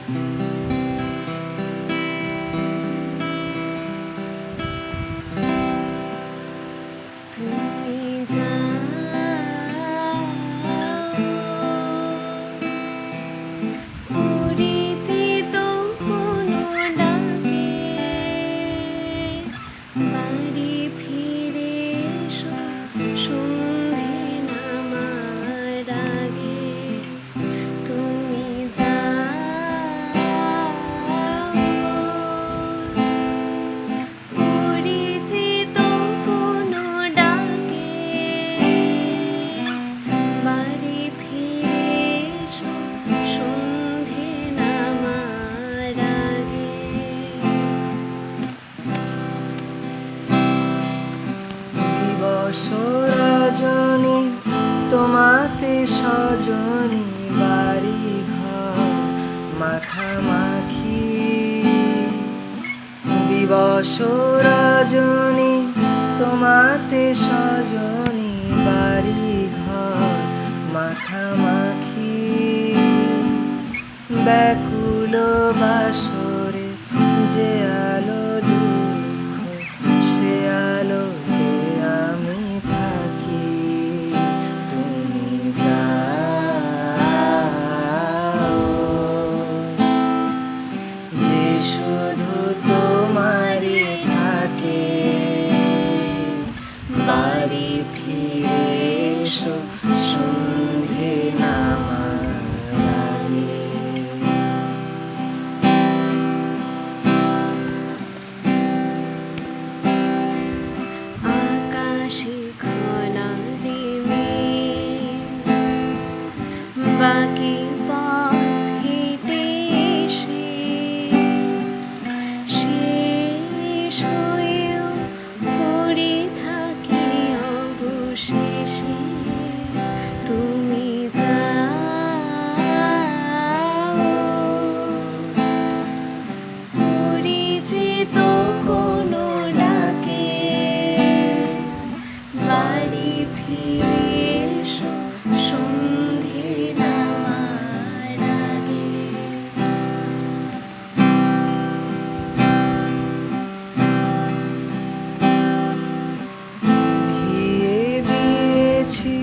তুমি যাও পরিচিত কোনো ডাকে, বাড়ি ফিরে এসো সন্ধে নামার আগে। তুমি যাও পরিচিত কোনো ডাকে, বাড়ি ফিরে এসো সন্ধে নামার আগে। দিবস রজনী তোমাতে সজনী, বাড়ি ঘর মাখামাখি। দিবস রজনী তোমাতে সজনী, বাড়ি ঘর মাখামাখি। ব্যাকুল বাসরে যে আলো দুঃখ, সে আলোতে আমি থাকি। তুমি যাও যে শুধু তোমারই থাকে, বাড়ি ফিরে এসো সন্ধে নামার আগে। আকাশে ঘনালে মেঘ, বাকি পথ হেঁটে এসে শেষ হয়েও পড়ে থাকি অবশেষে। তুমি যাও পরিচিত কোনো ডাকে, বাড়ি ফিরে এসো সন্ধে নামার আগে। ভিড়িয়ে দিয়েছি,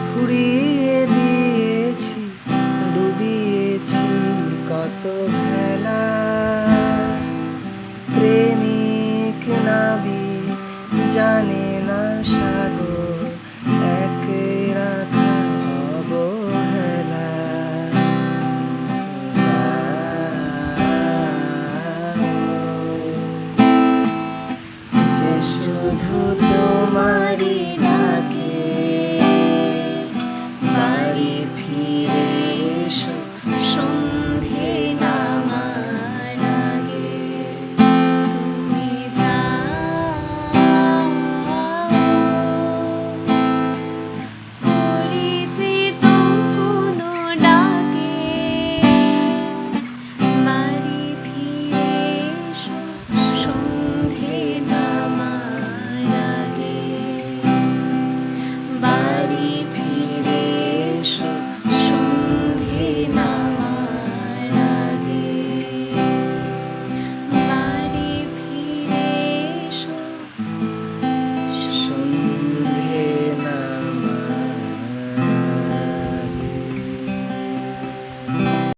ফুরিয়ে দিয়েছি, ডুবিয়েছি কত ভেলা। প্রেমিক নাবিক জানে না সাগর একে রাখা অবহেলা। যাও যে শুধু